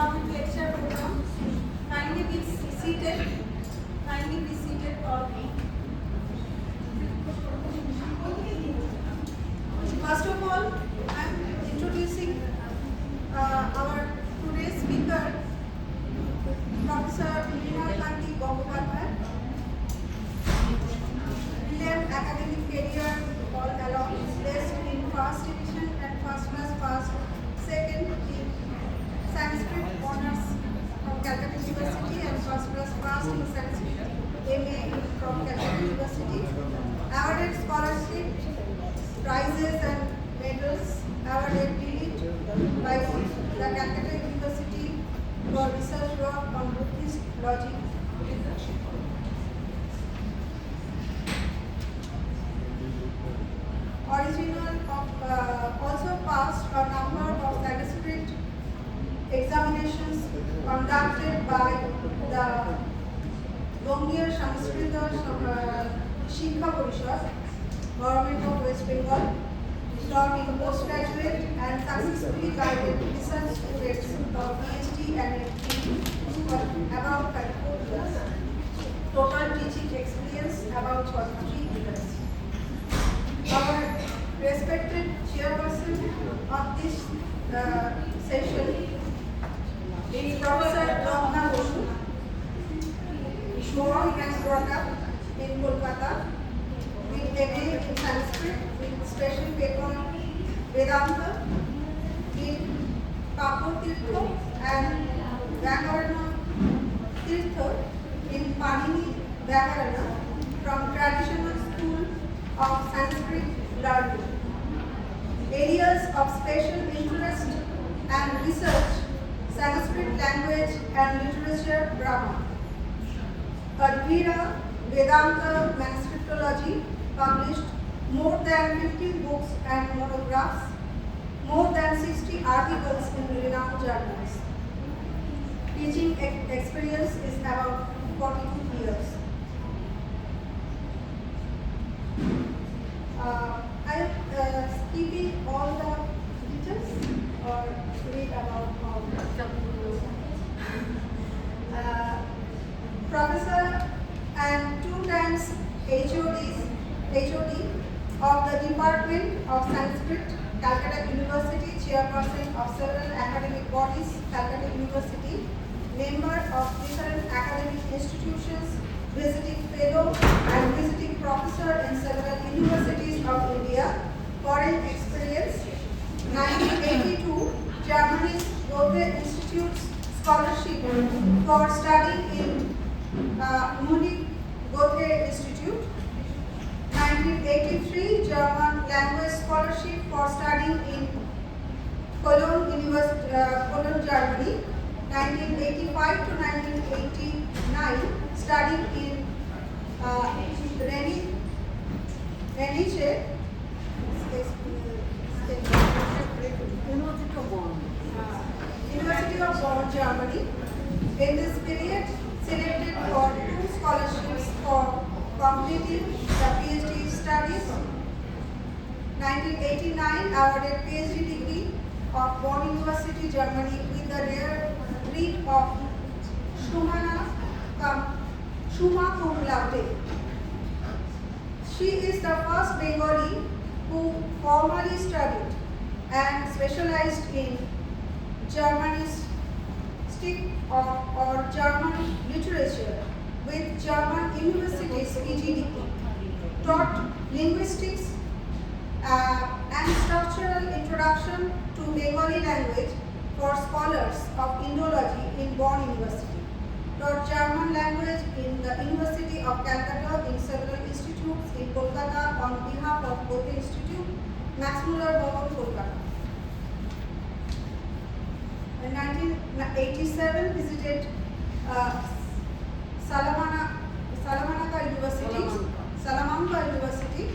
Endowment lecture program. Kindly be seated. Kindly be seated all. First of all, I am introducing our today's speaker, Professor Eminent brilliant academic career all along, placed in first division and first class passed, second in Sanskrit honors from Calcutta University and first class passed in Sanskrit MA from Calcutta University, awarded scholarship, prizes and medals, awarded DLitt by the Calcutta University for research work on Buddhist logic. Also passed a number of Sanskrit examinations conducted by the Bangir Sanskrit Shikha Parishad, Government of West Bengal, taught in postgraduate and successfully guided research students for PhD and MD for about 34 years. Total teaching experience about 43 years. Our respected chairperson of this session is Professor Rabindra born and brought up in Kolkata with MA in Sanskrit with special paper Vedanta in Kapur Tirtha and Vyakarana Tirtha in Panini Vyakarana from traditional school of Sanskrit learning. Areas of special interest and research: Sanskrit language and literature, grammar. Advaita Vedanta Manuscriptology, published more than 15 books and monographs, more than 60 articles in renowned journals. Teaching experience is about 42 years. I am skipping all the details or read about all Professor and 2 times HOD of the Department of Sanskrit, Calcutta University, chairperson of several academic bodies, Calcutta University, member of different academic institutions, visiting fellow and visiting professor in several universities of India, foreign experience, 1982, Germany's Goethe Institute's scholarship for studying in Munich Goethe Institute, 1983, German language scholarship for studying in Cologne University, Cologne, Germany, 1985 to 1989, studying in University of Bonn, Germany. In this period, selected for 2 scholarships for completing the PhD studies. 1989, awarded PhD degree of Bonn University, Germany, with the rare breed of Summa cum laude. She is the first Bengali who formally studied and specialized in Germanistic or German literature with German universities PG degree, taught linguistics and structural introduction to Bengali language for scholars of Indology in Bonn University, taught German language in the University of Calcutta in several institutes in Kolkata on behalf of Goethe Institute, Max Muller Bhavan, Kolkata. In 1987, visited Salamanca University,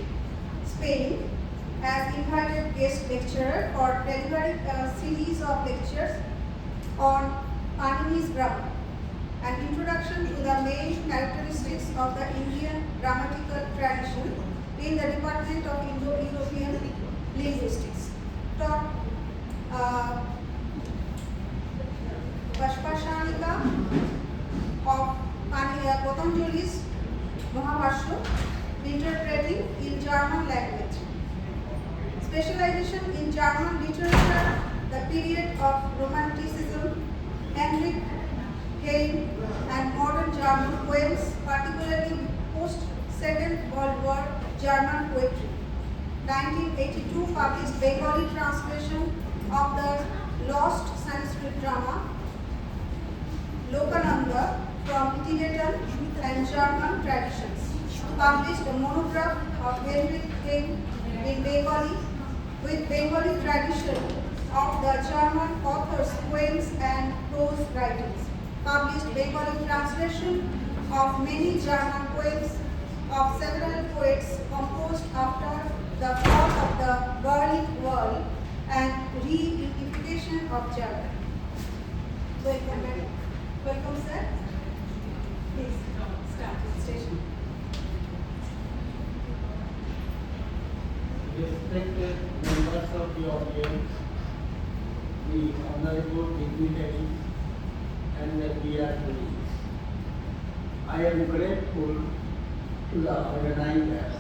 Spain, as invited guest lecturer for delivering a series of lectures on Panini's grammar, an introduction to the main characteristics of the Indian grammatical tradition in the Department of Indo-European Linguistics, taught Bhumika of Patanjali's Mahabhashya, interpreting in German language. Specialization in German literature, the period of Romanticism, Heinrich Heine, and modern German poems, particularly post-Second World War German poetry. 1982 published Bengali translation of the lost Sanskrit drama Lokananda from Tibetan and German traditions. Published a monograph of Heinrich Heine in Bengali with Bengali tradition of the German author's poems and prose writings. Published Bengali translation of many German poems of several poets composed after the fall of the Berlin Wall and reunification of Germany. Welcome, madam. Welcome, sir. Please start the station. Respected members of the audience, the honorable dignitaries, and the dear colleagues, I am grateful to the organizers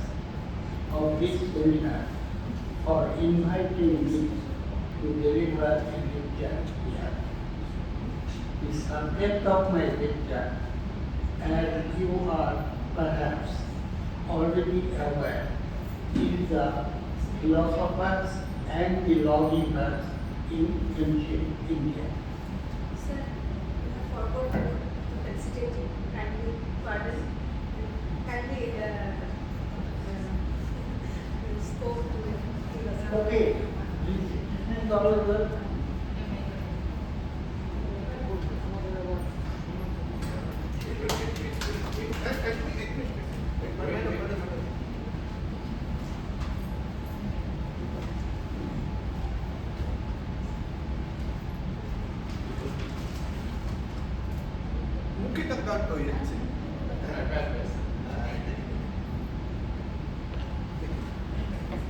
of this seminar for inviting me to deliver a lecture here. The subject of my lecture, as you are perhaps already aware, is the philosophers and the lawgivers in ancient India. Sir, I forgot to felicitate you. Kindly pardon. Kindly spoke to me. Okay, this is all the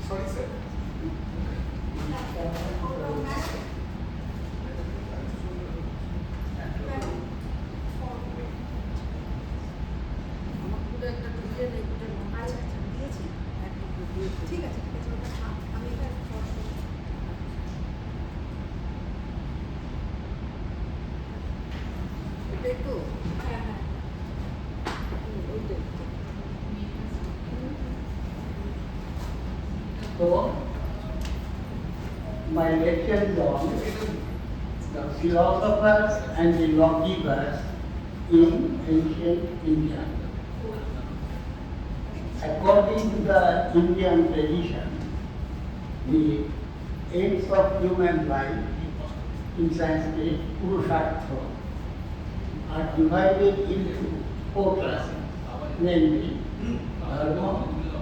Sorry, sir. ঠিক আছে আমি এটা এটা একটু হ্যাঁ হ্যাঁ So, my lecture is on the philosophers and the lawgivers in ancient India. According to the Indian tradition, the aims of human life, in Sanskrit, Purushartha, are divided into four classes, namely Dharma,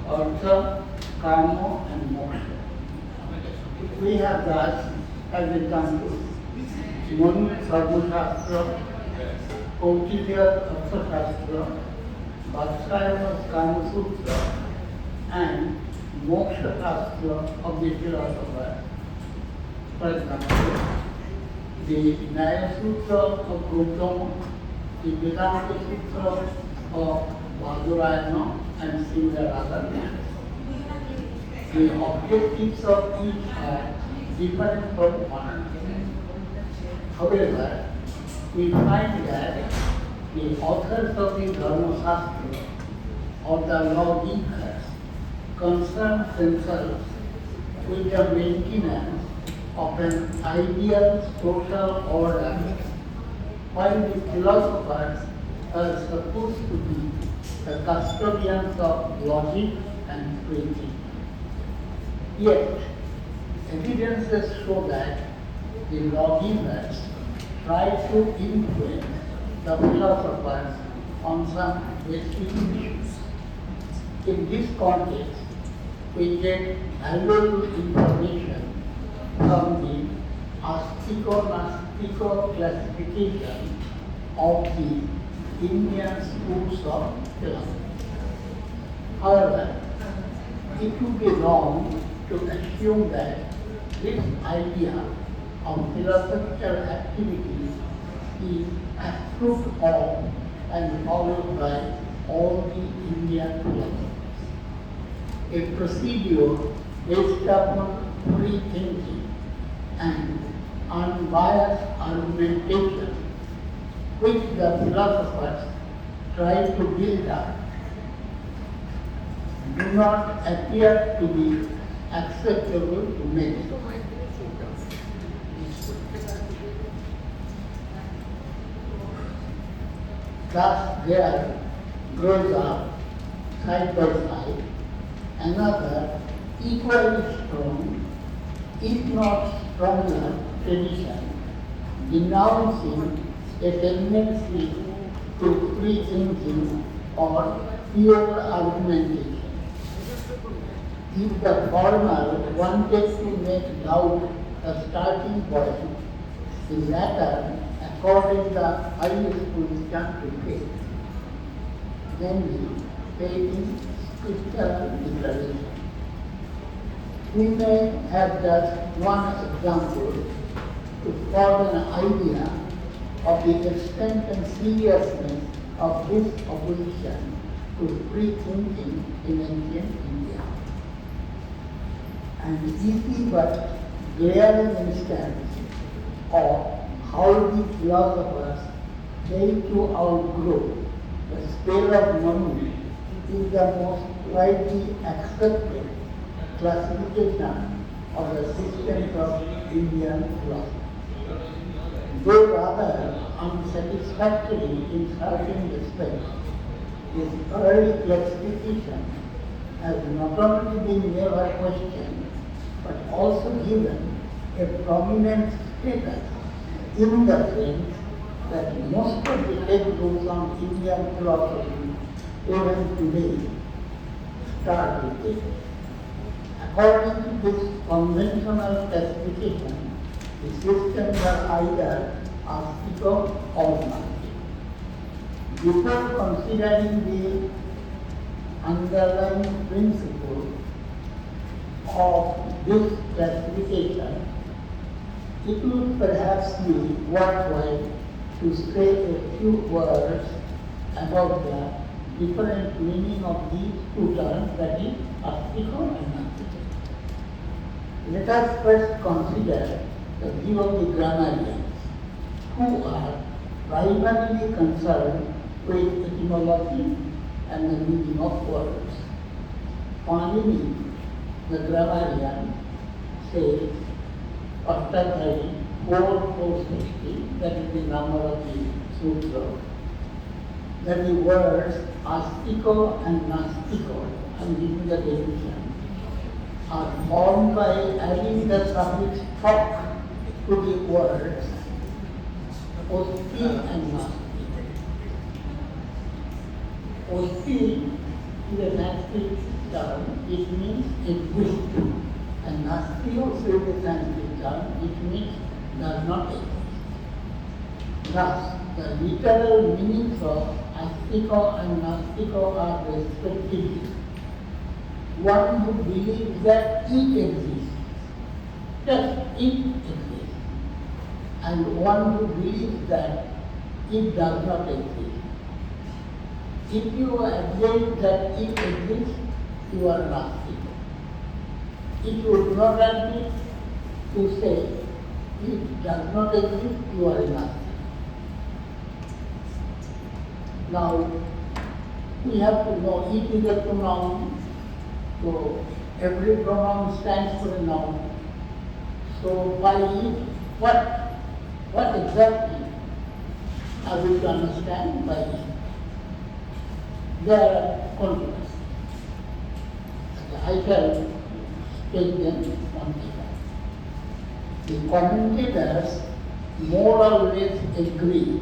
Artha, Karma, and Moksha. We have thus, as examples, Manu Sarva Shastra, Kautilya Artha Shastra, Vatsyayana's Kama Sutra, and Moksha Shastra of the philosopher. For example, the Nyaya Sutra of Gautama, the Vedanta Sutra of Badarayana, and similar other ones. The objectives of each are different from one another. However, we find that the authors of the Dharma Shastra or the lawgivers concern themselves with the maintenance of an ideal social order, while the philosophers are supposed to be the custodians of logic and principle. Yet, evidences show that the lawgivers try to influence the philosophers on some basic issues. In this context, we get valuable information from the Astiko-Nastiko classification of the Indian schools of philosophy. However, it would be wrong to assume that this idea of philosophical activity is approved of and followed by all the Indian philosophers. A procedure based upon free thinking and unbiased argumentation, which the philosophers try to build up, do not appear to be acceptable to many. Thus there grows up, side by side, another equally strong, if not stronger, tradition, denouncing a tendency to free thinking or pure argumentation. If the former wanted to make doubt a starting point, the latter accorded the highest position to faith, namely faith in scriptural declaration. We may have just one example to form an idea of the extent and seriousness of this opposition to free thinking in ancient India. An easy but glaring instance of how the philosophers fail to outgrow the spell of Manu is the most widely accepted classification of the systems of Indian philosophy. Though rather unsatisfactory in certain respects, this early classification has not only been never questioned, but also given a prominent status in the sense that most of the textbooks on Indian philosophy, even today, start with it. According to this conventional classification, the systems are either astical or gnostic. Before considering the underlying principle of this classification, it would perhaps be worthwhile to say a few words about the different meaning of these two terms, that is, astical and gnostic. Let us first consider the view of the grammarians, who are primarily concerned with etymology and the meaning of words. Panini, the grammarian, says, Ashtadhari, 460, that is the number of the sutra, that the words astico and nastico, and giving the definition, are formed by adding the suffix "tok" to the words osti and nasti. Osti is a Sanskrit term, it means exist, and nasti also is a Sanskrit term, it means does not exist. Thus, the literal meanings of astico and nastico are respectively one who believes that it exists, just it exists, and one who believes that it does not exist. If you admit that it exists, you are Nastic. If you do not admit, you say it does not exist, you are Nastic. Now, we have to know it is a pronoun, so every pronoun stands for a noun. So by it, what exactly are we to understand by it? There are controversies. I shall take them one by one. The commentators more or less agree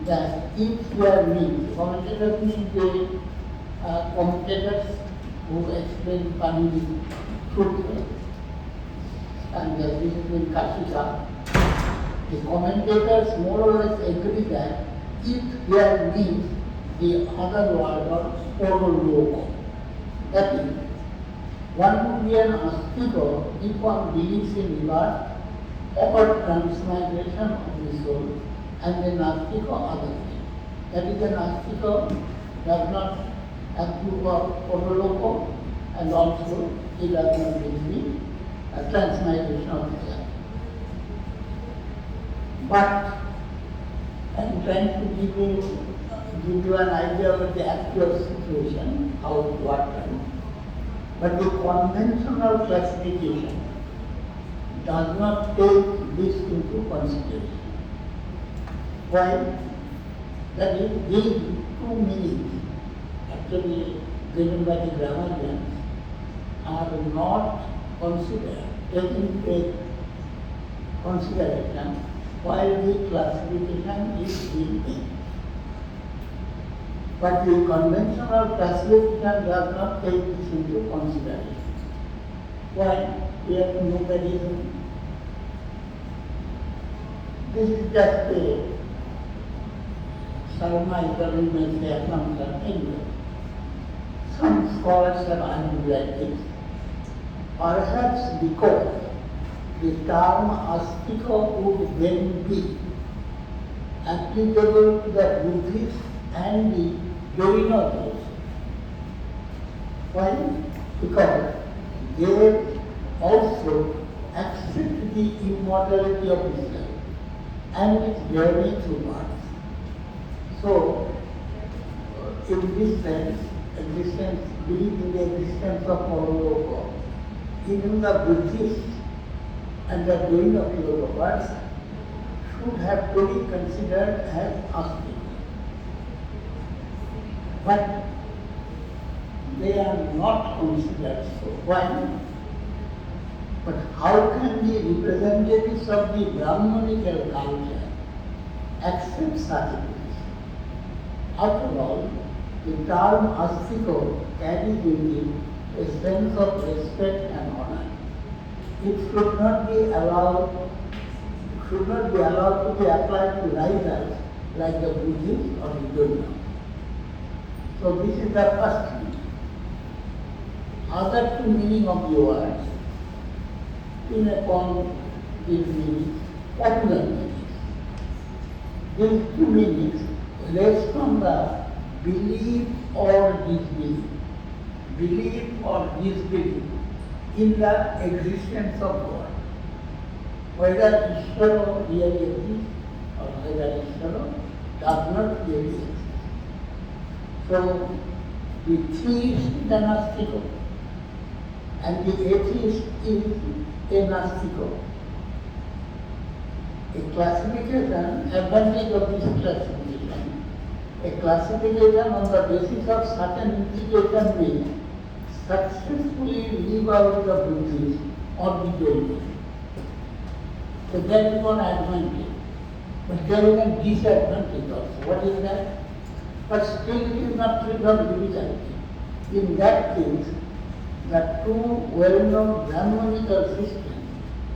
that it here means, commentators mean the commentators who explain Panini truthfully, and this is in Kashika. The commentators more or less agree that it here means the other word or porologo. That is, one would be an astico if one believes in rebirth or transmigration of the soul, and the Nastika other thing. That is, the Nastika does not approve of Puroloka, and also it does not believe the transmigration of the earth. But I am trying to give you an idea of the actual situation, how it works. But the conventional classification does not take this into consideration. Why? That is, these two meanings, actually given by the grammarians, are not considered, taken into consideration while the classification is being made. But the conventional classification does not take this into consideration. Why? We have to know the reason. This is just a surmise, or you may say assumption. Anyway, some scholars have argued like this. Perhaps because the term astika would then be applicable to the Buddhist and the Jaina. Why? Because they also accept the immortality of Islam and its journey through birth. So, in this sense, belief in the existence of Puroloka, even the Buddhist and the Jaina philosophers should have to be considered as astika. But they are not considered so. Why? But how can the representatives of the Brahmanical culture accept such a position? After all, the term astika carries with it a sense of respect and honor. It should not be allowed to be applied to rivals like the Buddhist or the Jaina. So this is the first meaning. Other two meaning of the words in upon these meanings, popular meanings. These two meanings rest on the belief or disbelief. Belief or disbelief in the existence of God. Whether Ishvara really exists or whether Ishvara does not really exist. So, the theist is an astika and the atheist is a nastika. A classification, advantage of this classification, a classification on the basis of certain implication will successfully leave out the Buddhist or the Jaina. So that is one advantage. But there is a disadvantage also. What is that? But still it is not free from difficulty. In that case, the two well-known Brahmanical systems,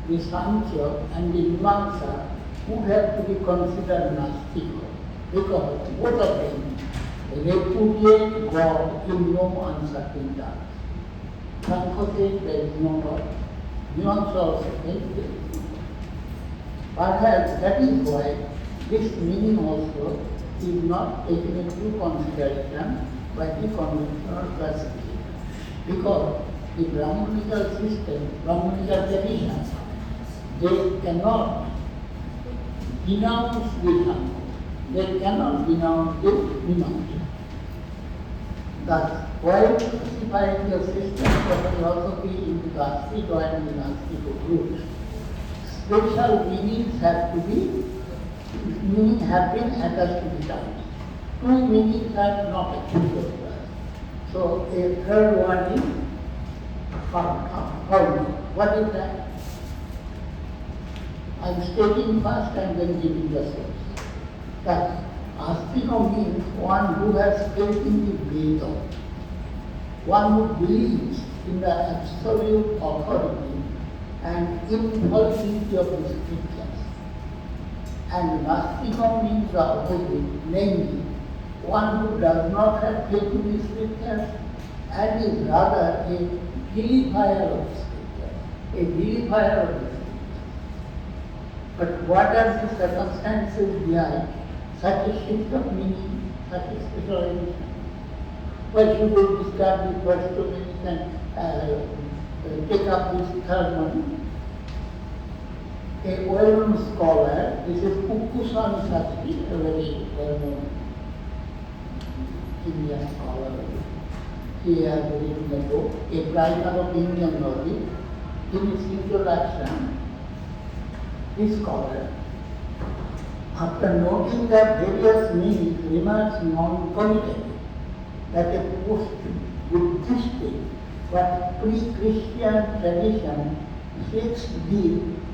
the Sankhya and the Mimamsa, would have to be considered nastika, because both of them repudiate God in no uncertain terms. Sankhya says there is no God. Mimamsa also says there is no God. Perhaps that is why this meaning also is not taken into consideration by the conventional classification. Because the Brahmanical system, Brahmanical tradition, they cannot denounce the Sankhya. They cannot denounce the Mimamsa. Thus, while classifying the system of philosophy into the Astika and the Nastika groups, special meanings have been attached to the terms. Two meanings are not applicable to us. So a third one is found. What is that? I am stating first and then giving the source. That Astika means one who has faith in the Veda, one who believes in the absolute authority and infallibility of the scriptures. And Nastika means the opposite, namely, one who does not have faith in the scriptures and is rather a vilifier of the scriptures, a vilifier of the scriptures. But what are the circumstances behind such a shift of meaning, such a specialization? Why should we discard the first two meanings and take up this third one? A well-known scholar, this is Sanskrit, a very well-known Indian scholar. He has written a book, A Primer of Indian Knowledge. In his introduction, this scholar, after noting that various meanings, remarks non-committed that a post-Buddhistic but pre-Christian tradition seeks the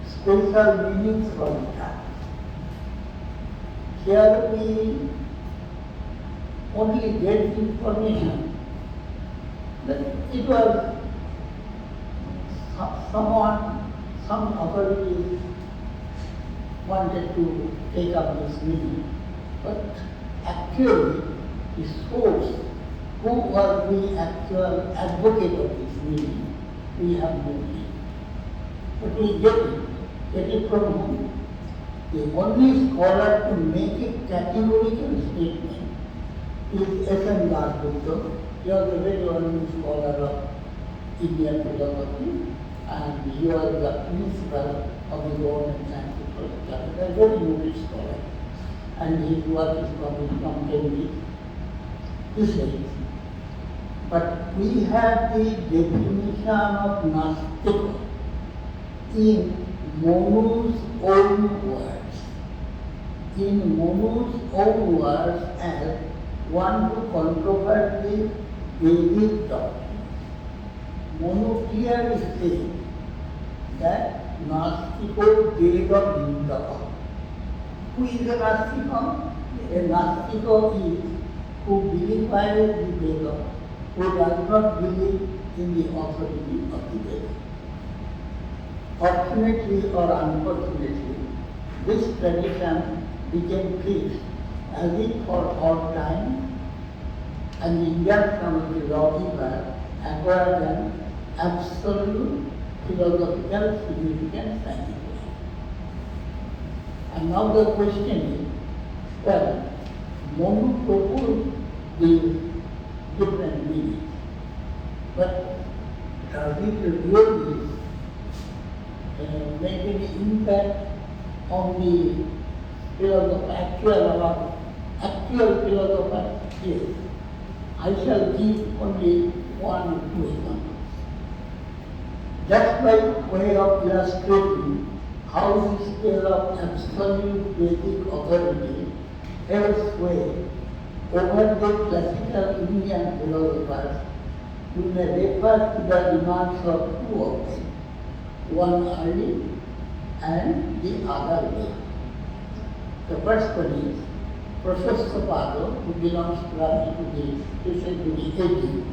special meanings from that. Here we only get information that it was some authorities wanted to take up this meaning, but actually the source, who was the actual advocate of this meaning, we have no idea. But we get it from whom? The only scholar to make a categorical statement is S.N. Bharati. He was a very well-known scholar of Indian philosophy, and he was the principal of the government Chancellor, a very noted scholar, and his work is published from Cambridge. He says, but we have the definition of Nastika in Monu's own words. In Monu's own words as one who controverts the Vedic doctrine. Monu clearly says that Nastiko Veda Vindaka. Who is a Nastiko? A Nastiko is who believes the Veda, who does not believe in the authority of the Veda. Fortunately or unfortunately, this tradition became fixed as if for all time, and the Indian family Rabindra acquired an absolute philosophical significance scientifically. And now the question is, well, Monu proposed these different meanings, but does it really make any impact on the actual philosopher? Yes. I shall give only one or two examples. Just by way of illustrating how the scale of absolute Vedic authority helps sway over the classical Indian philosophers, we may refer to the remarks of two of them, one early and the other late. The first one is Philosopher, who belongs probably to the 80,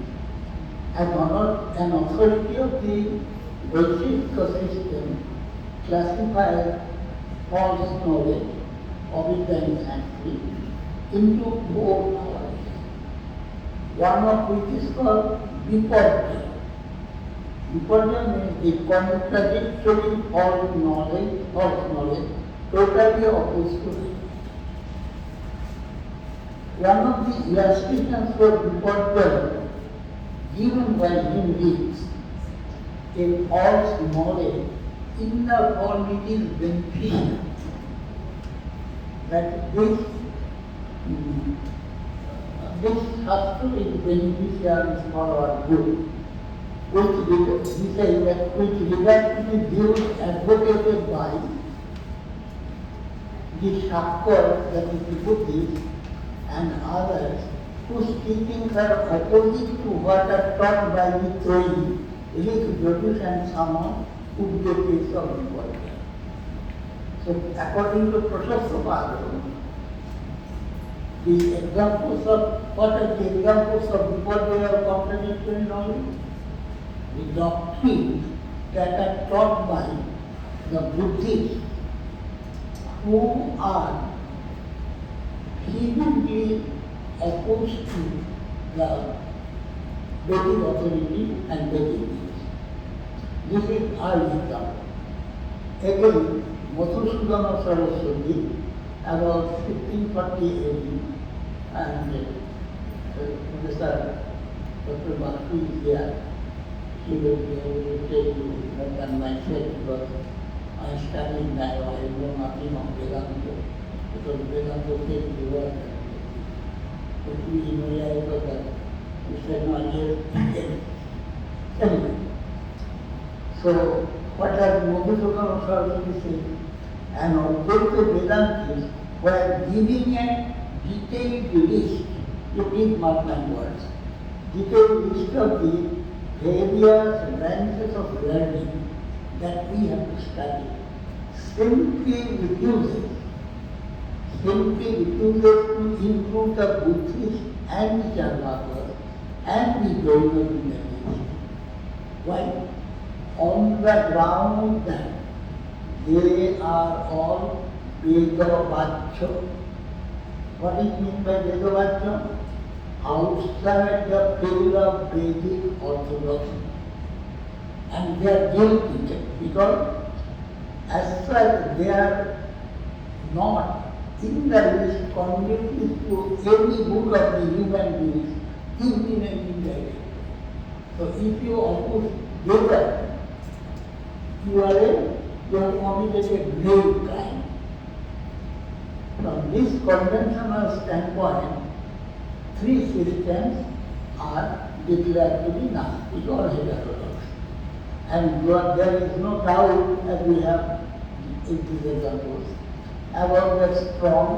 an authority of the Vedic system classifies false knowledge of India and Sanskrit into four columns, one of which is called Viparya. Viparya means the contradictory false knowledge, totally opposed to it. One of the illustrations for Viparya given by him is a false knowledge in the form it is beneficial, that this shastra is beneficial for our good, which regards to the views advocated by the Shakkar, that is the Buddhists, and others whose teachings are opposite to what are taught by the Troyi, Rik, Jyotish and Sama, would be a case of Viparya. So according to Philosopher, the examples of Viparya or contradictory knowledge, the doctrines that are taught by the Buddhists who are vehemently opposed to the Vedic authority and Vedic views. This is our example. Again, Madhusudana Saraswati about 1540 AD, and Professor Dr. Bharati is here. He will be able to tell you more than myself, because I studied now, I know nothing of Vedanta, because Vedanta says the word. But we realize that we said not yet. Anyway, so what does Madhusudana Saraswati say? An objective Vedantis were giving a detailed list, you please mark my words, detailed list of the various branches of learning that we have to study, simply refuses to include the Buddhists and the Charvakas and the Jainas in the list. Why? On the ground that they are all Vedavaccha. What is meant by Vedavaccha? Outside the pale of Vedic orthodoxy. And they are guilty because as such they are not in the list conducive to any book of the human beings, even and indirect. So if you oppose Veda, you have committed a grave crime. From this conventional standpoint, three systems are declared to be Gnostic or heterodox. And there is no doubt, as we have in these examples, about the strong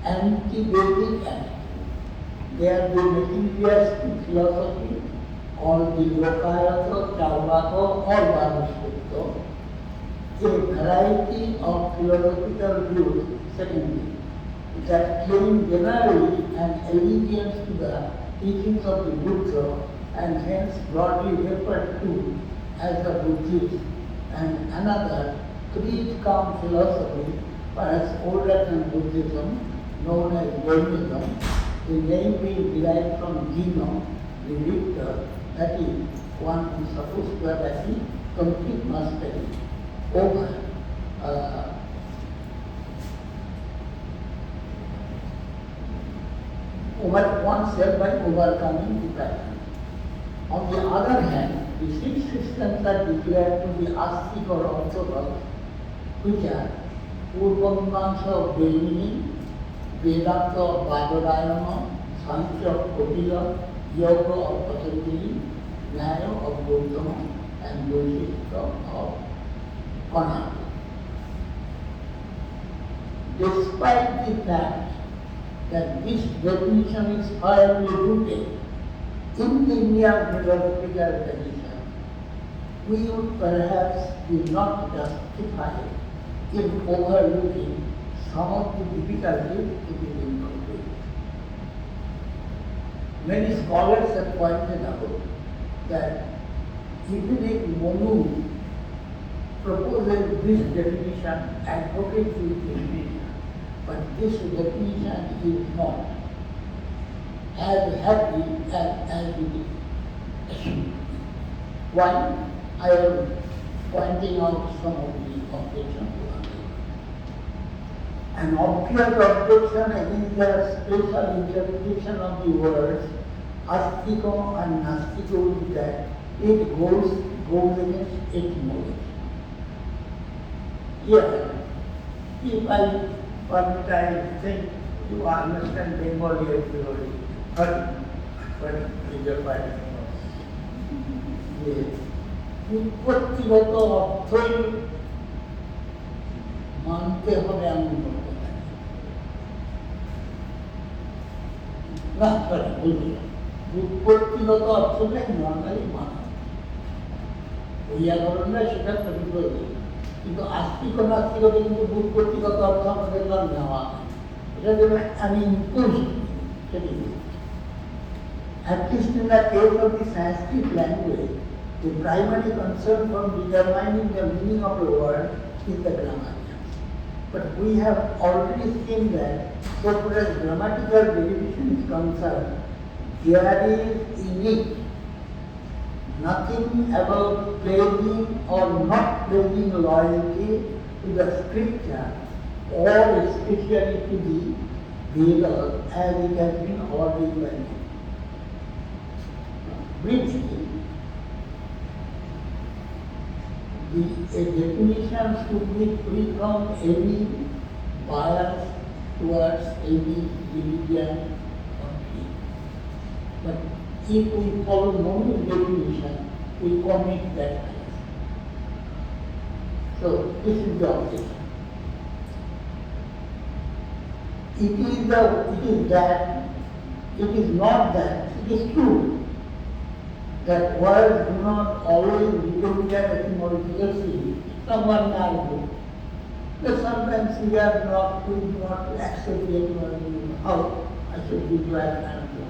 anti-Vedic attitude. They are the materialistic philosophy called the Lokayata, Charvaka or Vanushutta, a variety of philosophical views, secondly, that claim generally an allegiance to the teachings of the Buddha and hence broadly referred to as the Buddhist, and another creed-come philosophy, perhaps older than Buddhism, known as Jainism, the name being derived from Jino, the victor, that is, one who is supposed to have achieved complete mastery over oneself by overcoming the pattern. On the other hand, the six systems are declared to be Astic or Orthodox, which are Purvamimamsa of Jainini, Vedanta of Badarayana, Sankhya of Kapila, Yoga of Patanjali, Nyaya of Gautama, and Vaishishta of Kanada. Despite the fact that this definition is firmly rooted in the Indian philosophical tradition, we would perhaps be not justified in overlooking some of the difficulties it is incomplete. Many scholars have pointed out that even if Monu proposes this definition, advocates this definition, but this definition is not as happy as it is assumed. One, I am pointing out some of the objections. An obvious objection against the special interpretation of the words Astiko and Nastiko is that it goes against etymology. Here, if I think you understand Bengali etymology, but is your point? উৎপত্তিগত অর্থই মানতে হবে এমন বলতে পারি না, বলছিলাম উৎপত্তিগত অর্থটাই normally মানা, বৈয়াকরণরা সেটা প্রতিরোধ, কিন্তু আস্তিক ও নাস্তিকতা কিন্তু উৎপত্তিগত অর্থ আমাদের না নেওয়া, এটা যেন আমি ইম্পোজ সেটি। At least in the case of the Sanskrit language, the primary concern for determining the meaning of a word is the grammar. But we have already seen that, so far as grammatical derivation is concerned, there is in it nothing about pledging or not pledging loyalty to the scripture or especially to the Vedas as it has been ordained by me. Briefly, a definition should be free from any bias towards any religion or creed. But if we follow Monu's definition, we commit that bias. So this is the objection. It is not that, it is true that words do not always become their etymological meaning. Someone may argue that sometimes we are not, we do not accept the etymology. How I should be glad and so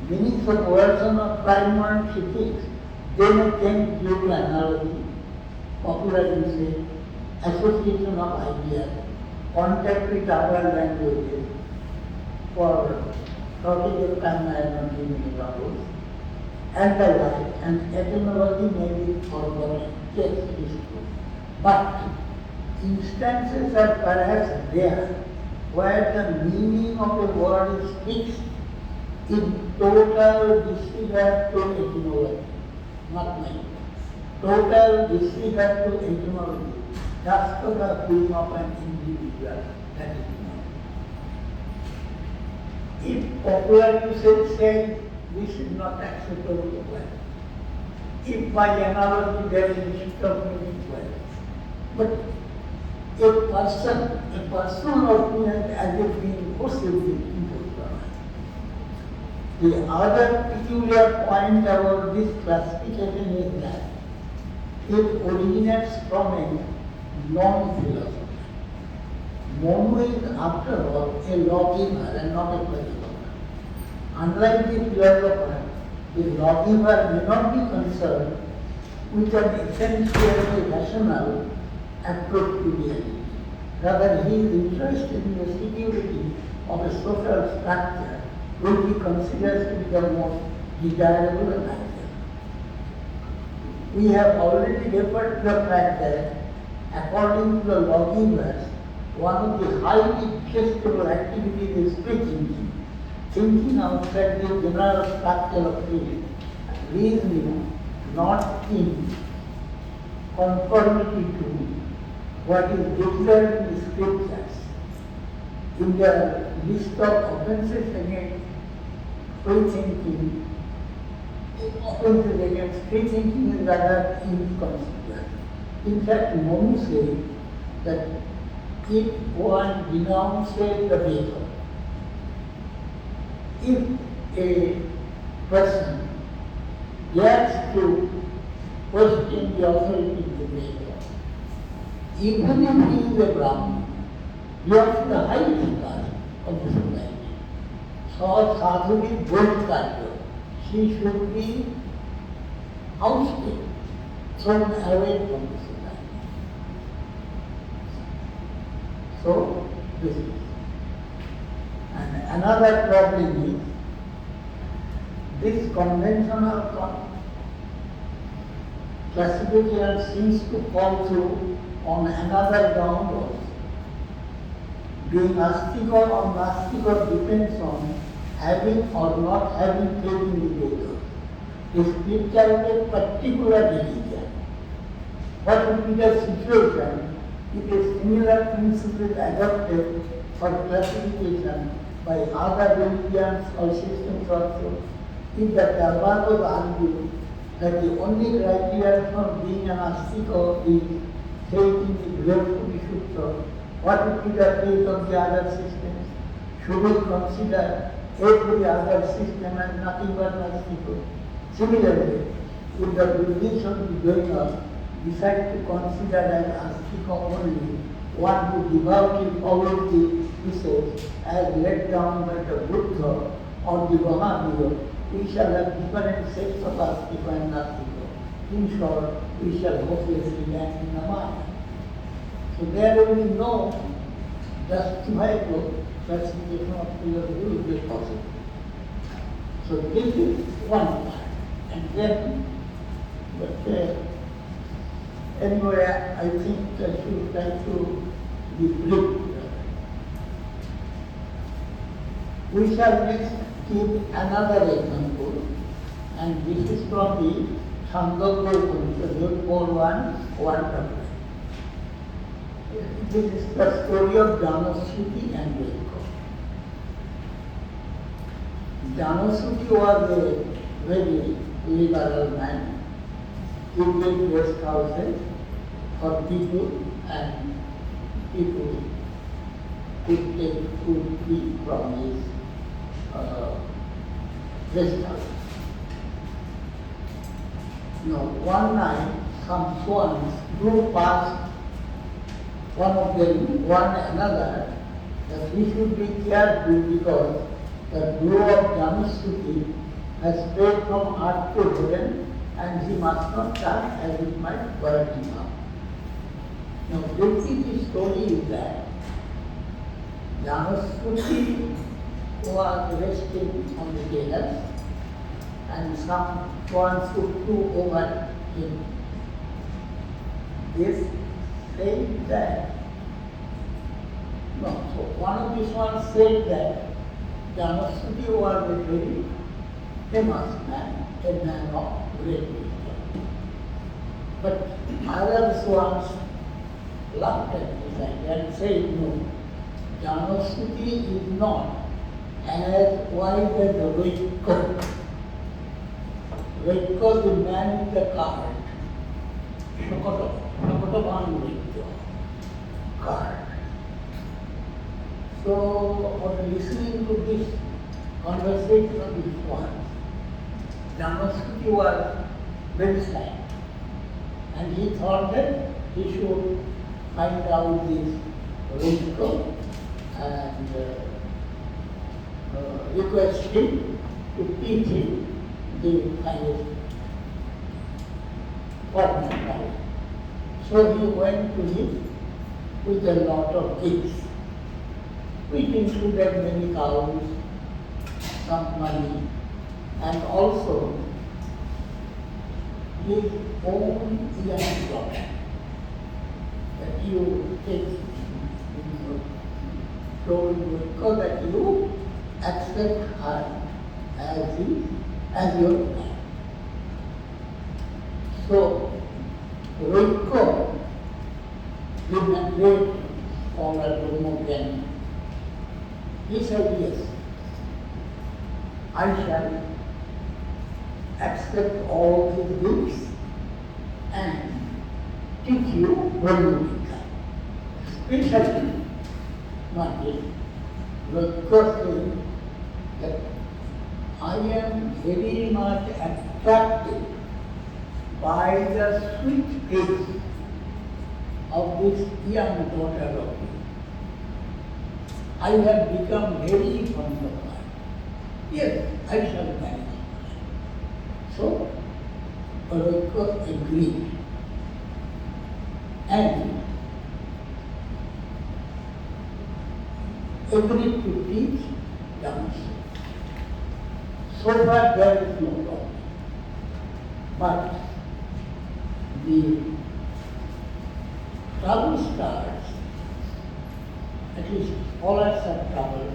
meanings of words are not primary fixed. They may change due to analogy, popularly say, association of ideas, contact with other languages. For shortage of time I am not giving examples. And the like, and etymology may be forgotten. Yes, it is true. But instances are perhaps there where the meaning of a word is fixed in total disregard to etymology, not mine. Total disregard to etymology, just for the being of an individual. That is not. If popular usage says this is not acceptable, well. If by analogy there is a shift of meaning, well. But a personal opinion as if being possibly impossible. The other peculiar point about this classification is that it originates from a non-philosopher. Monu is, after all, a lawgiver and not a philosopher. Unlike the philosopher, the lawgiver may not be concerned with an essentially rational approach to reality. Rather, he is interested in the security of a social structure which he considers to be the most desirable and ideal. We have already referred to the fact that, according to the lawgivers, one of the highly detestable activities is free thinking outside the general structure of things, reasoning not in conformity to what is declared in the scriptures. In the list of offences against free thinking, offences against free thinking is rather inconsiderate. In fact, Monu says that if one denounces the Veda, if a person dares to question the authority of the Veda, even if he is a Brahmin, he is the highest caste of the society. So, sadhuri bodhkarya, she should be ousted, thrown away from the society. So, this is. And another problem is, this conventional classification seems to fall through on another ground also. Being astika or nastika depends on having or not having faith in the Vedas. The scripture is a particular religion. What would be the situation if a similar principle is adopted for classification by other religions or systems also? If the Theravada argue that the only criteria for being an astika is faith in the great Sutra, what would be the faith of the other systems? Should we consider every other system as nothing but astika? Similarly, if the Buddhists of the Vedas decide to consider as astika only one who devoutly follows the precepts as laid down by the Buddha or the Mahavira, we shall have different sects of astika and nastika. In short, we shall hopelessly land in the Maya. So there will be no justifiable classification of philosophy is possible. So this is one part. And then Anyway, I think I should try to be brief. We shall next give another example, and this is from the Chandogya Upanishad, 4.1. This is the story of Janasuti and Vaiko. Janasuti was a very liberal man. He built rest houses for people, and people could take food free from his rest house. Now, one night, some swans flew past one of them, one another, that we should be careful because the glow of Janasuti has spread from earth to heaven, and he must not touch as it might burn him up. Now, briefly, the story is that Janasuti was resting on the terrace, and some swans flew over him. This said that, no, so one of the swans said that Janasuti was a very famous man, a man of great wisdom. But other swans laughed at this idea and said, no, Janasuti is not as wise as the Vaiko. Vaiko, the man in the cart, Shokotobhan Vaiko, cart. So, on listening to this conversation of these swans, Janasuti was very sad, and he thought that he should find out this Vaiko and request him to teach him the highest form of life. So he went to him with a lot of gifts, which included many cows, some money, and also his own young daughter. That you take, told Vaiko that you accept her as your man. So, Vaiko, the great scholar Brahmogyan, he said, yes, I shall accept all his gifts and teach you Brahmogyan. Especially, not this, Vaiko said that I am very much attracted by the sweet face of this young daughter of yours. I have become very fond of her. Yes, I shall marry her. So, Vaiko agreed. And agreed to teach Janasuti. So far there is no problem. But the trouble starts, at least scholars have trouble,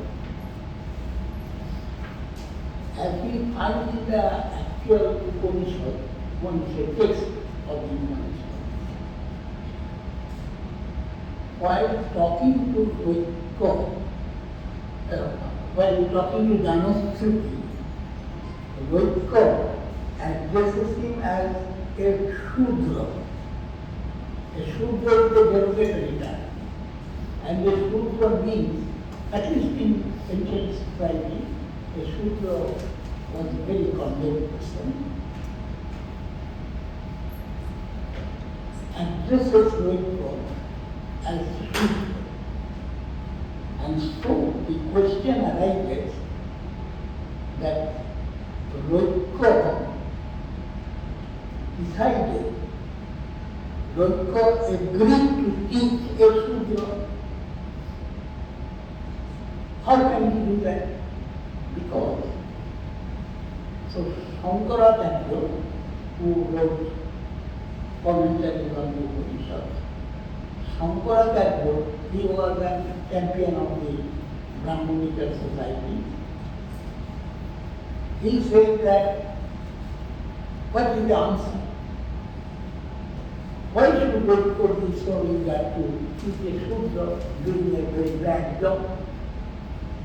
as we find in the actual Upanishad text of the Upanishad. While talking to Vaiko, while talking to Janasuti, Vaiko addresses him as a Shudra. A Shudra is a derogatory term. And a Shudra means, at least in ancient society, a Shudra was a very condemned person. Addresses Vaiko as Shudra. And so the question arises that Vaiko decided, Vaiko agreed to teach a Shudra. How can he do that? Because, so Shankaracharya, who wrote commentaries on the Upanishads. Shankaracharya, he was a champion of the Brahmanical society. He said that, what is the answer? Why should we put this story that to teach a Shudra doing a very bad job?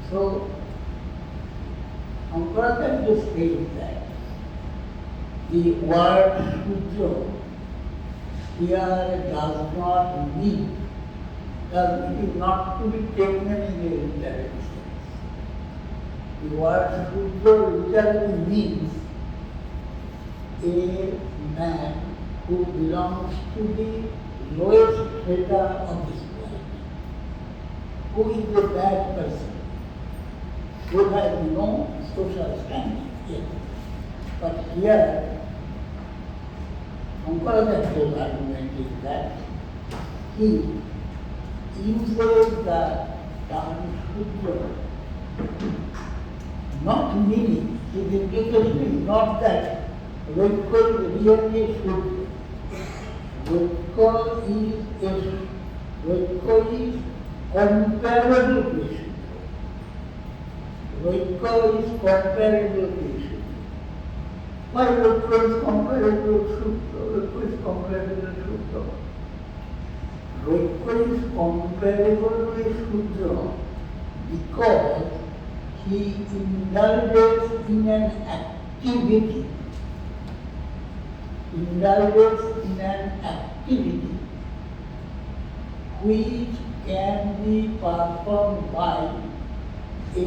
So, Shankaracharya said that the word Shudra here does not mean, it is not to be taken in a literal sense. The word Shudra literally means a man who belongs to the lowest strata of this world, who is a bad person, who has no social standing yet. But here, Shankaracharya's argument is that he uses the term Shudra, not meaning, his implication is not that Vaidya is really Shudra. Vaidya is comparable to Shudra. Vaidya is comparable to Shudra. Why Vaidya is comparable to Shudra? Vaidya is comparable to Shudra. Vaidya is comparable to Shudra because he indulges in an activity. Which can be performed by a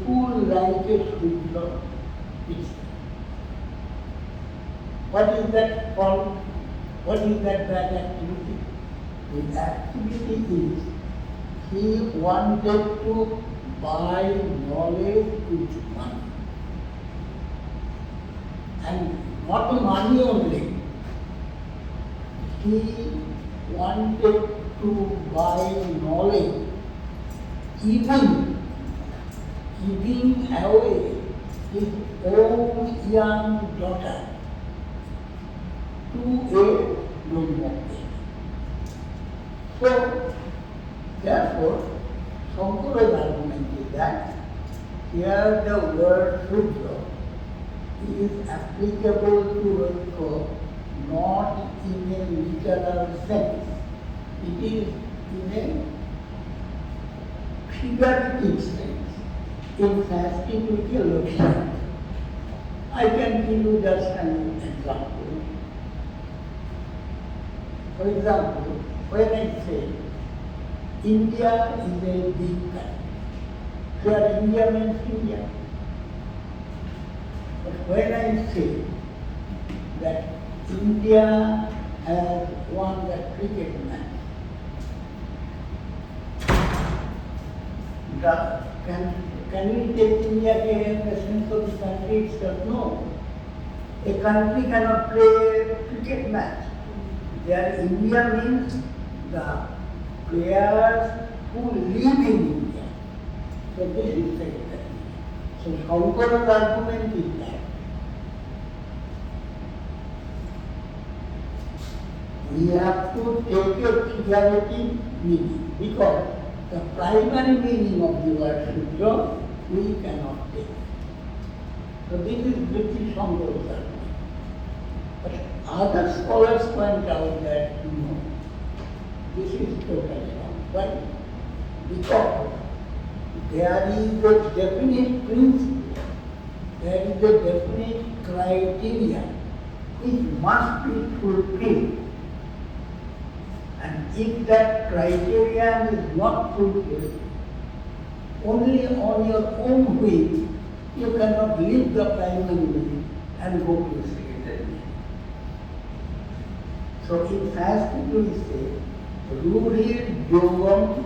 fool like a Shudra itself. What is that called? What is that bad activity? The activity is he wanted to buy knowledge with money. And not money only. He wanted to buy knowledge, even giving away his own young daughter to a non-Muslim. So, therefore, Shankara's argument is that here the word Shudra is applicable to Vaidya not in a literal sense. It is in a figurative sense. In Sanskrit with a lotion. I can give you just an example. For example, when I say India is a big country, here India means India. But when I say that India has won the cricket match, can we take India in the sense of the country itself? No. A country cannot play a cricket match. There India means the players who live in India. So this is secondary. So Shankara's argument is that we have to take a figurative meaning because the primary meaning of the word Shudra we cannot take. So this is British Shankara's argument. But other scholars point out that no, this is totally wrong. Why? Because there is a definite principle, there is a definite criteria which must be fulfilled. And if that criterion is not fulfilled, only on your own will, you cannot leave the primary meaning and go to the secondary meaning. So in Sanskrit we say, Rurir Yogam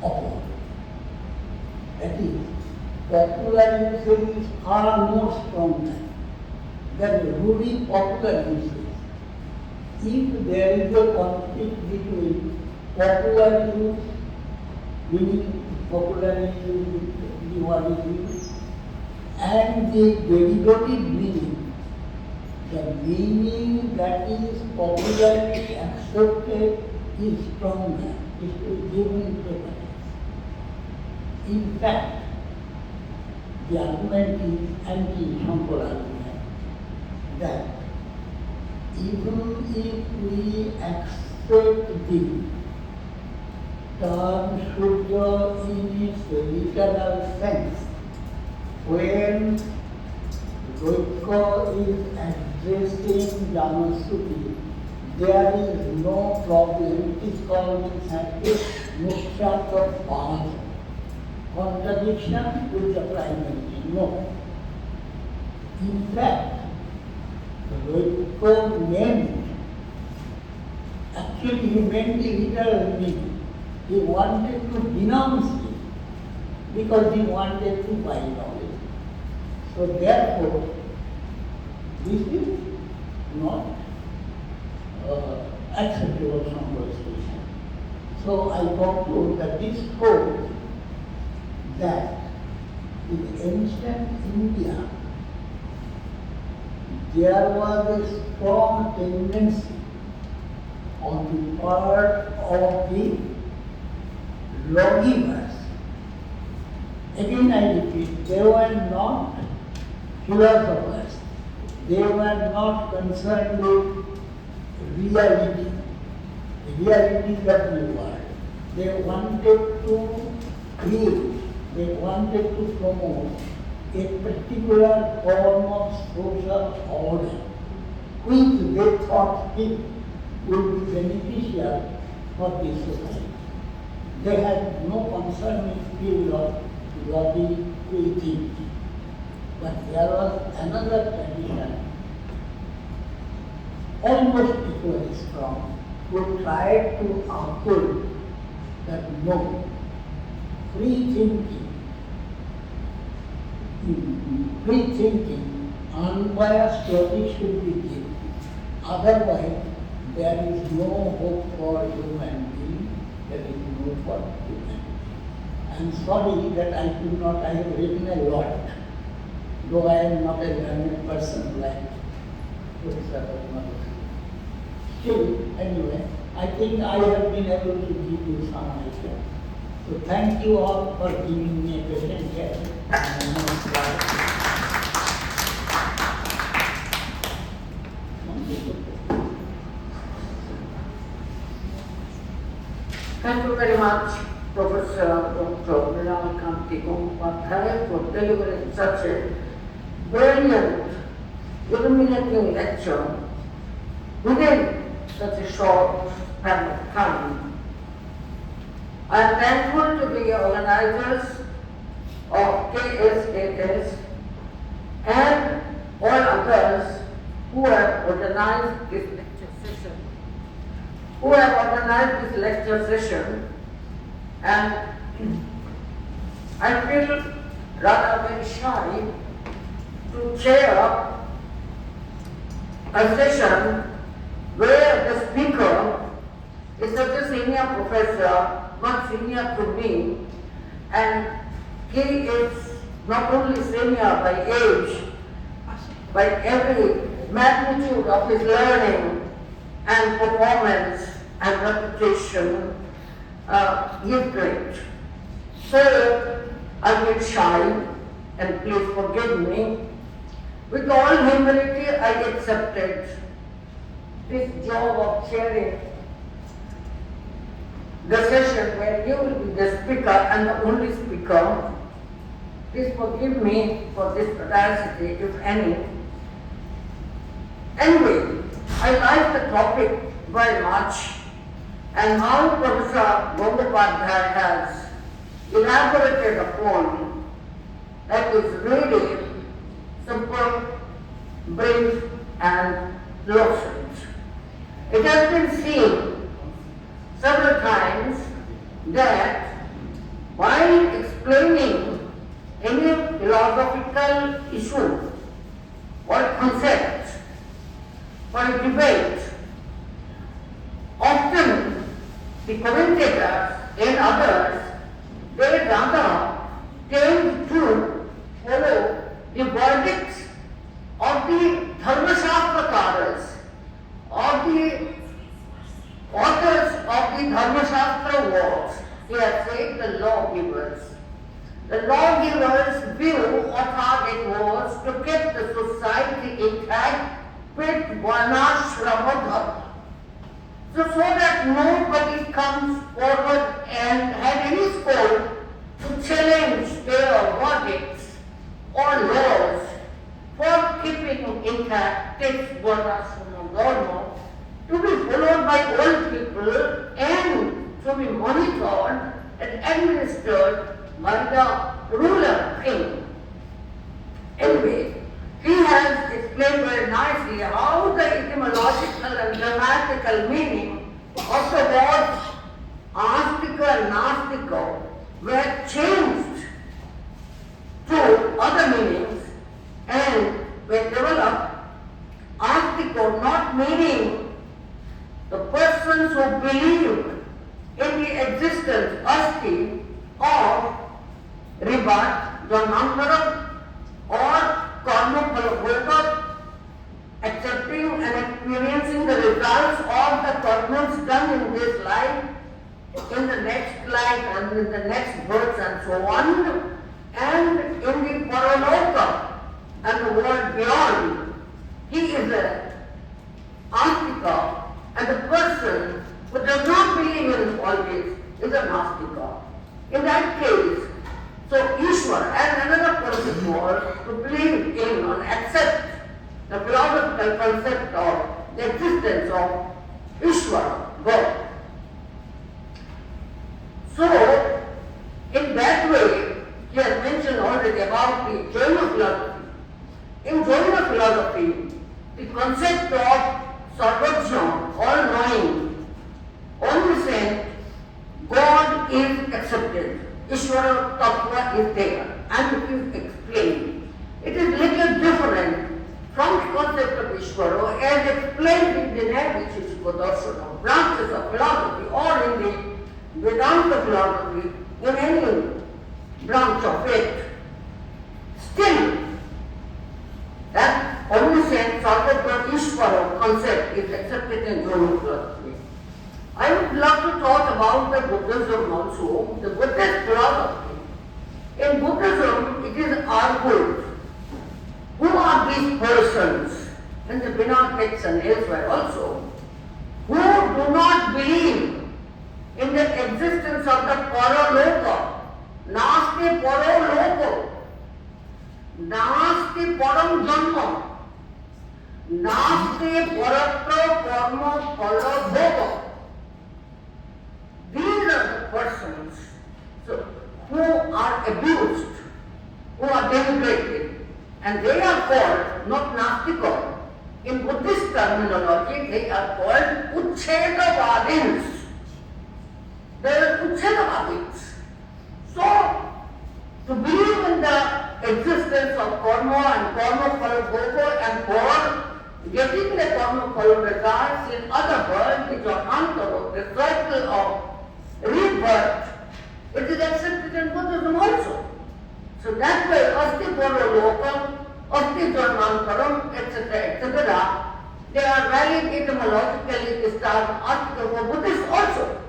Apod. That is, popular usage is far more stronger than Rudi popular usage. If there is a conflict between popular use, meaning popularly used, the word is used, and the derivative meaning, the meaning that is popularly accepted is stronger, is given preference. In fact, the argument is anti-Shankar argument that even if we accept the term Shudra in its literal sense, when Loika is addressing Janasuti, there is no problem. It is called in Sanskrit Mukshat of Path. Contradiction with the primary meaning. No. In fact, Loika meant, actually he meant the literal meaning. He wanted to denounce it because he wanted to buy knowledge. So therefore, this is not acceptable conversation. So I conclude that this shows that in ancient India, there was a strong tendency on the part of the lawgivers. Again I repeat, they were not philosophers. They were not concerned with reality, the realities of the world. They wanted to create, they wanted to promote a particular form of social order, which they thought it would be beneficial for the society. They had no concern with philosophy, thinking. But there was another tradition, almost equally strong, who tried to uphold that no, free thinking, unbiased logic should be given. Otherwise, there is no hope for human being, there is no hope for human being. I am sorry that I have written a lot, though I am not a learned person like Philosopher. Still, anyway, I think I have been able to give you some idea. So thank you all for giving me a patient care. Thank you very much, Professor Dr. Niramakanti Gongupatthaya, for delivering such a brilliant, illuminating lecture within such a short span of time. I am thankful to the organizers of KSAS and all others who have organized this lecture session, and I feel rather very shy to chair a session where the speaker is such a senior professor, much senior to me, and he is not only senior by age, by every magnitude of his learning and performance and reputation, he is great. So I feel shy, and please forgive me. With all humility, I accepted this job of chairing the session where you will be the speaker and the only speaker. Please forgive me for this audacity, if any. Anyway, I like the topic very much, and how Professor Gongupatthaya has elaborated upon, that is really simple, brief, and lucid. It has been seen several times that while explaining any philosophical issue or concept for a debate, often the commentators and others, they rather tend to follow the verdicts of the Dharma Shastra lawgiver's view or target was to keep the society intact with varnashrama dharma. So that nobody comes forward and had any scope to challenge their verdicts or laws for keeping intact this varnashrama dharma to be followed by all people and to be monitored and administered by the ruler king. Anyway, he has explained very nicely how the etymological and grammatical meaning of the words astika and nastika were changed to other meanings and were developed. Astika not meaning the persons who believe in the existence asti of rebirth, janmantaram, or karma phalabhota, accepting and experiencing the results of the karmas done in this life, in the next life and in the next births and so on, and in the paraloka and the world beyond. He is a astika, and the person who does not believe in all this is a nastika. In that case, so Ishwar and another person was to believe in or accept the philosophical concept of the existence of Ishwar, God. So, in that way, he has mentioned already about the Jaina philosophy. In Jaina philosophy, the concept of Sarvajna, all-knowing, omniscient, God is accepted. Ishvara Tattva is there and it is explained. It is little different from the concept of Ishvara as explained in the Naivishisika Darshana, branches of philosophy, or in the Vedanta philosophy, in any branch of it. Still, that omniscient Sarvajna Ishvara concept is accepted in Jaina philosophy. I would love to talk about the Buddhism also, the Buddhist philosophy. In Buddhism, it is argued, who are these persons, in the Vinaya texts and elsewhere also, who do not believe in the existence of the paraloka, nasti paraloka, nasti param janma, nasti paratra karma phalabhova. These are the persons who are abused, who are denigrated, and they are called not Nastika. In Buddhist terminology, they are called Uchchedavadins. They are Uchchedavadins. So, to believe in the existence of karma and karma phalabhova and for getting the karma phala results in other worlds, which are antara, the cycle of rebirth, it is accepted in Buddhism also. So that way, asti paraloka, asti janmantaram, etc., etc., they are valid etymologically this term astika for Buddhists also.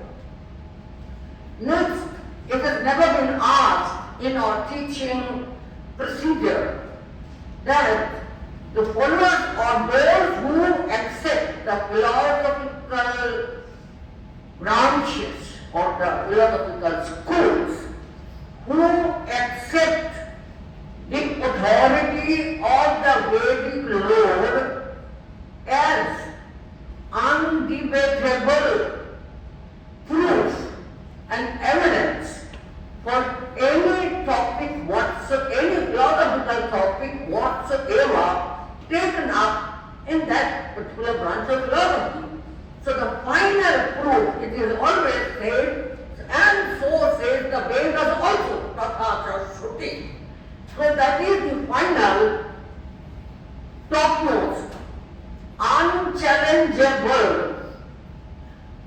Next, it has never been asked in our teaching procedure that the followers or those who accept the philosophical branches or the philosophical schools, who accept the authority of the Vedic Lord as undebatable proof and evidence for any topic whatsoever, any philosophical topic whatsoever taken up in that particular branch of philosophy. So the final proof, it is always said, and so says the Vedas also, Tatha Shruti. So that is the final, topmost, unchallengeable,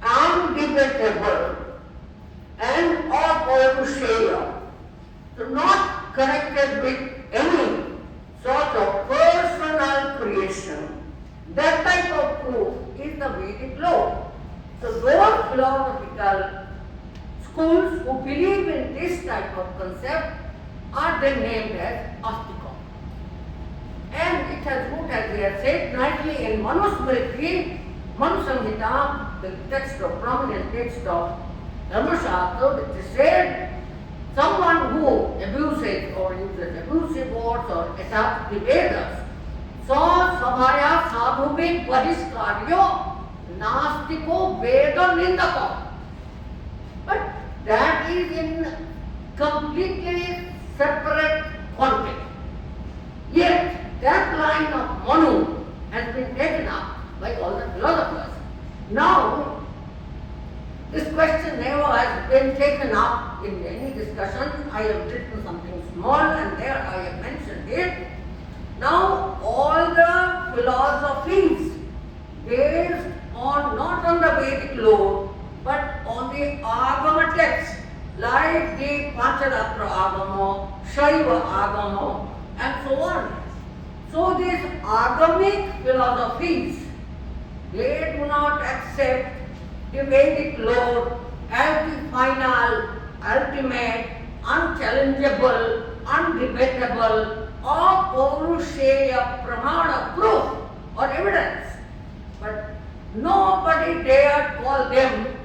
undebatable, and apaurushaya. So not connected with any sort of personal creation. That type of proof is the Vedic law. So those philosophical schools who believe in this type of concept, are then named as astika. And it has root, as we have said, nicely in Manusmriti, Manusamhita, the text of prominent text of Dharmashastra, which is said, someone who abuses or uses abusive words or attacks the Vedas, sa sabhaya sadhubik bahiskaryo nastiko veda nindako. But that is in completely separate context. Yet that line of Manu has been taken up by all the philosophers. Now, this question never has been taken up in any discussion. I have written something small and there I have mentioned it. Now, all the philosophies based on not on the Vedic law but on the Agama texts like the Pancharatra Agama, Shaiva Agama and so on. So these Agamic philosophies, they do not accept the Vedic law as the final, ultimate, unchallengeable, undebatable or Paurusheya Pramana proof or evidence. But nobody dared call them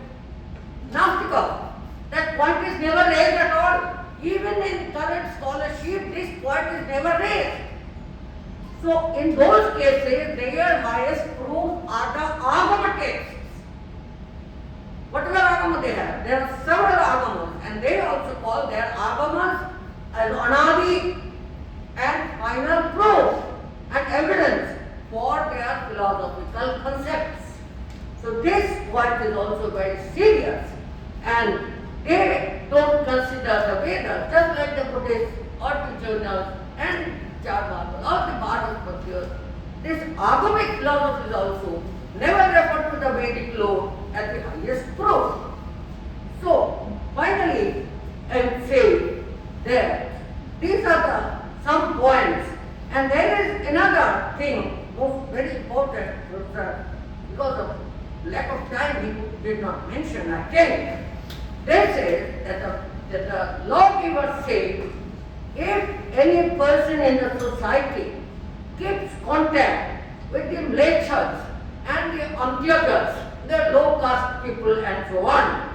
Nastika. That point is never raised at all. Even in current scholarship, this point is never raised. So in those cases, their highest proof are the Agama texts. Whatever Agama they have, there are several Agamas and they also call their Agamas as Anadi and final proof and evidence for their philosophical concepts. So this point is also very serious and they don't consider the Vedas just like the Buddhists or the journals and Charvakas or the Bharati. This Agamic philosophy also never refer to the Vedic law as the highest proof. So finally I would say that these are some points and there is another thing very important because of lack of time he did not mention. I think they say that the lawgiver says if any person in the society keeps contact with the mlechas and the antyagas, the low caste people and so on,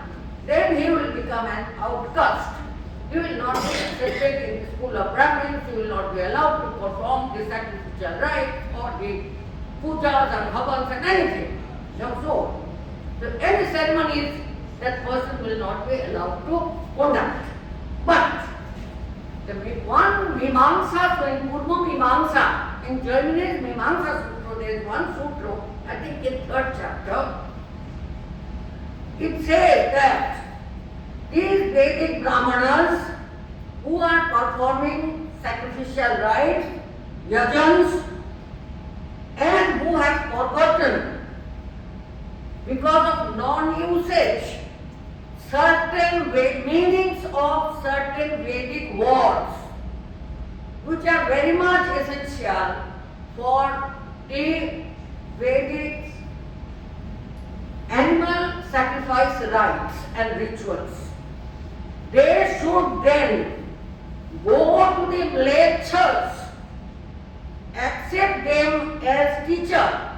then he will become an outcast. He will not be accepted in the school of Brahmins, he will not be allowed to perform the sacrificial rites or the pujas and havans and anything. So any ceremonies that person will not be allowed to conduct. But the one Mimamsa, so in Purva Mimamsa, in Germany's Mimamsa Sutra, there is one sutra, I think in 3rd chapter, it says that these Vedic Brahmanas who are performing sacrificial rites, yajans, and who have forgotten because of non-usage certain meanings of certain Vedic words, which are very much essential for the Vedic animal sacrifice rites and rituals. They should then go to the lectures, accept them as teacher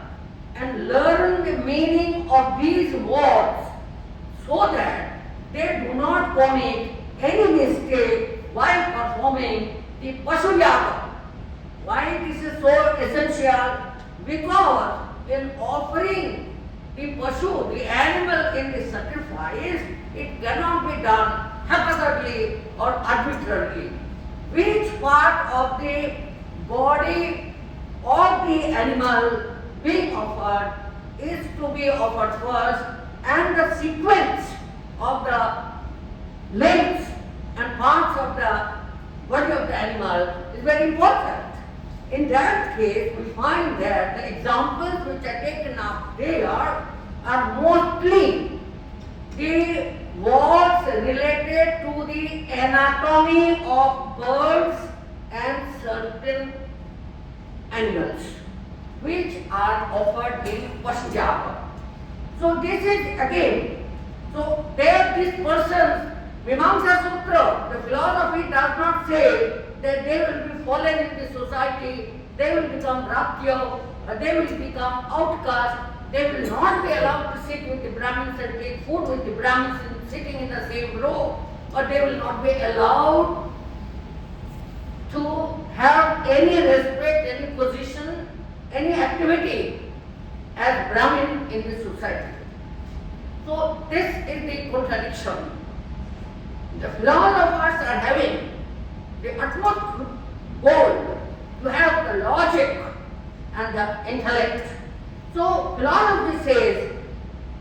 and learn the meaning of these words so that they do not commit any mistake while performing the Pashu Yaga. Why this is so essential? Because in offering the Pashu, the animal in the sacrifice, it cannot be done haphazardly or arbitrarily. Which part of the body of the animal being offered is to be offered first, and the sequence of the limbs and parts of the body of the animal is very important. In that case, we find that the examples which are taken up there are mostly the words related to the anatomy of birds and certain animals which are offered in Pashujaga. So this is again, so there this person Mimamsa Sutra, the philosophy does not say that they will be fallen in the society, they will become rakya, they will become outcast, they will not be allowed to sit with the Brahmins and take food with the Brahmins sitting in the same row, or they will not be allowed to have any respect, any position, any activity as Brahmin in the society. So this is the contradiction. The philosophers are having the utmost goal to have the logic and the intellect. So philosophy says,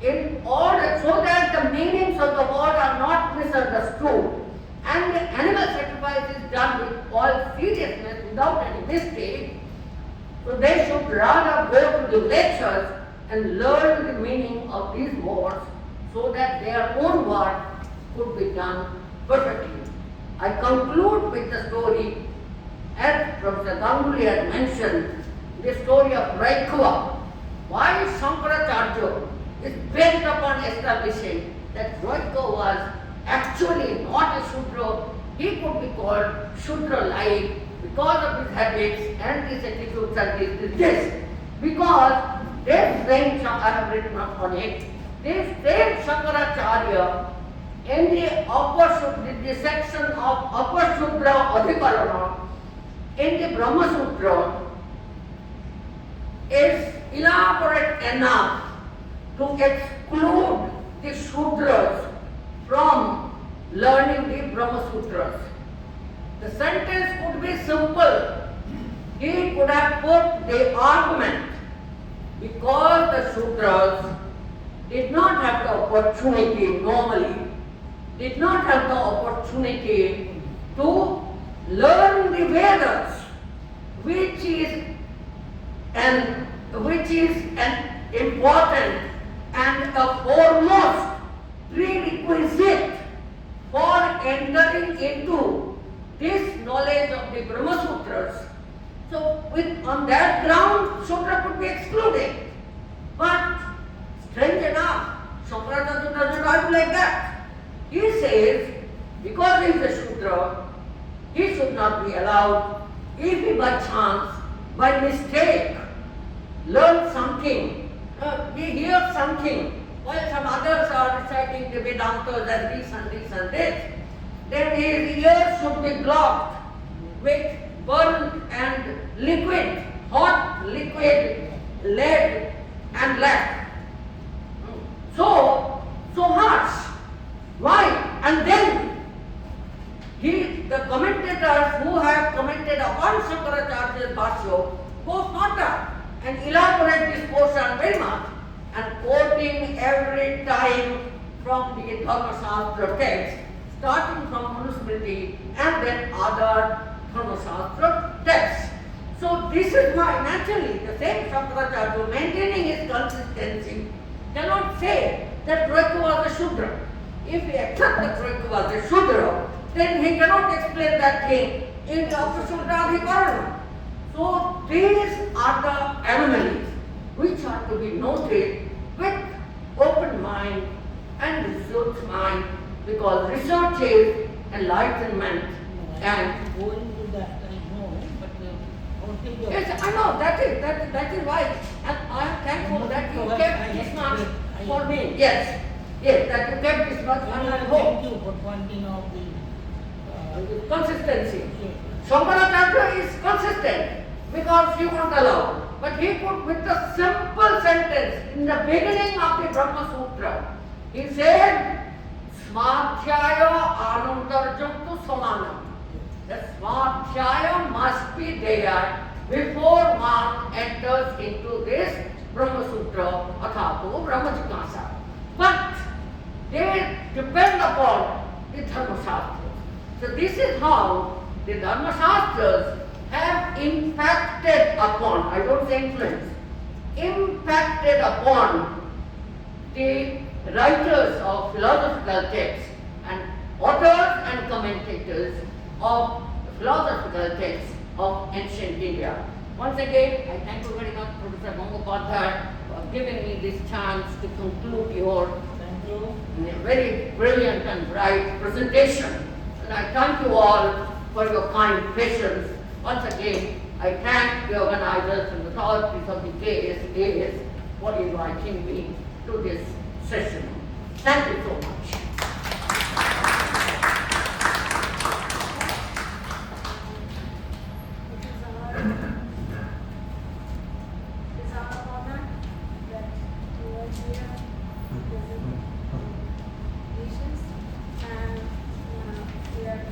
in order so that the meanings of the word are not misunderstood and the animal sacrifice is done with all seriousness without any mistake, so they should rather go to the lectures and learn the meaning of these words so that their own work could be done perfectly. I conclude with the story, as Professor Ganguly has mentioned, the story of Raikava. Why Shankaracharya is bent upon establishing that Raikava was actually not a Shudra. He could be called Shudra-like because of his habits and his attitudes and this. Because this same I have written on it, this same Shankaracharya in the the section of Upper Shudra Adhikarana in the Brahma Sutra is elaborate enough to exclude the Shudras from learning the Brahma Sutras. The sentence could be simple. He could have put the argument because the Sutras did not have the opportunity normally, did not have the opportunity to learn the Vedas, which is an important and a foremost prerequisite for entering into this knowledge of the Brahma Sutras. So on that ground, Sutra could be excluded. But strange enough, Shankaracharya doesn't argue like that. He says, because he is a Shudra, he should not be allowed, if he by chance, by mistake, learns something, he hears something, while some others are reciting the Vedantas and this and this and this, then his ears should be blocked with burnt and liquid, hot liquid, lead and lead. So harsh. Why? And then the commentators who have commented upon Shankaracharya's Bhashya go further and elaborate this portion very much and quoting every time from the Dharma-shastra text, starting from Manusmriti and then other Dharma-shastra texts. So this is why naturally the same Shankaracharya, maintaining his consistency, cannot say that Raikava was a Shudra. If he accepts that Raikava was a Shudra, then he cannot explain that thing in the Upper Shudra Adhikarana. So these are the anomalies which are to be noted with open mind and research mind, because research is enlightenment and going to that, I know, but yes, I know, that is why, and I am thankful that you kept this much for me. Yes, that you kept this much and I hope. Thank you for pointing out the Consistency. Shankaracharya is consistent because he won't allow. But he could, with a simple sentence in the beginning of the Brahma Sutra, he said, Smadhyaya anantarjam tu samanam. The Smadhyaya must be there before one enters into this Brahma Sutra, athato Brahma Jignasa. But they depend upon the Dharma Shastra. So this is how the Dharma Shastras have impacted upon, I don't say influence, impacted upon the writers of philosophical texts and authors and commentators of philosophical texts of ancient India. Once again, I thank you very much, Professor Ganguly, for giving me this chance to conclude your in a very brilliant and bright presentation. And I thank you all for your kind patience. Once again, I thank the organizers and the authorities of the KSAS for inviting me to this session. Thank you so much. It's our honor that you are here representing nations, and we are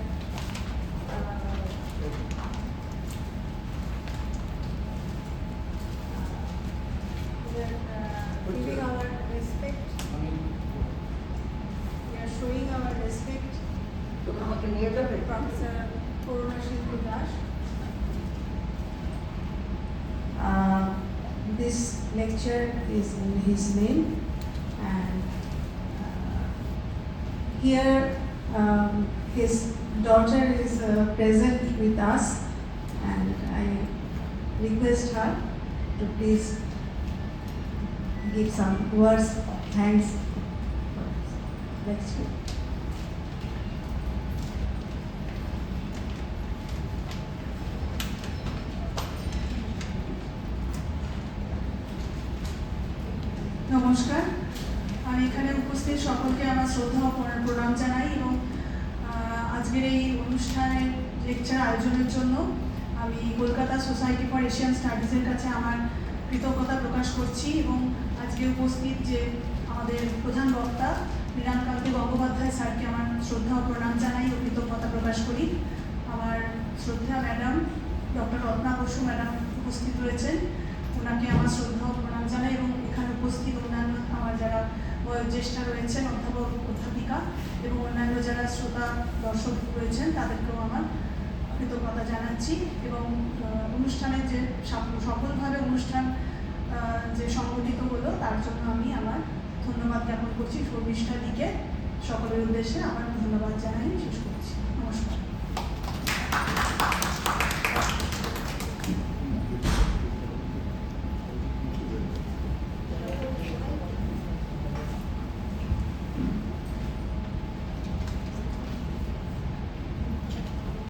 giving our respect. We are showing our respect To come to near the Professor Karunasindhu. This lecture is in his name, and here his daughter is present with us, and I request her to please give some words of thanks for this lecture. নমস্কার, আমি এখানে উপস্থিত সকলকে আমার শ্রদ্ধা ও প্রণাম জানাই এবং আজকের এই অনুষ্ঠানের লেকচার আয়োজনের জন্য আমি কলকাতা সোসাইটি ফর এশিয়ান স্টাডিজের কাছে আমার কৃতজ্ঞতা প্রকাশ করছি এবং আজকে উপস্থিত যে আমাদের প্রধান বক্তা মৃণালকান্তি গঙ্গোপাধ্যায় স্যারকে আমার শ্রদ্ধা ও প্রণাম জানাই ও কৃতজ্ঞতা প্রকাশ করি। আমার শ্রদ্ধা madam doctor Ratna Basu madam উপস্থিত রয়েছেন, ওনাকে আমার শ্রদ্ধা ও প্রণাম জানাই এবং এখানে উপস্থিত অন্যান্য আমার যারা বয়োজ্যেষ্ঠা রয়েছেন অধ্যাপক অধ্যাপিকা এবং অন্যান্য যারা শ্রোতা দর্শক রয়েছেন তাদেরকেও আমার কৃতজ্ঞতা জানাচ্ছি এবং অনুষ্ঠানের যে সফলভাবে অনুষ্ঠান যে সংগঠিত হলো তার জন্য আমি আমার ধন্যবাদ জ্ঞাপন করছি। শর্মিষ্ঠা দিকে সকলের উদ্দেশ্যে আমার ধন্যবাদ জানাই শেষ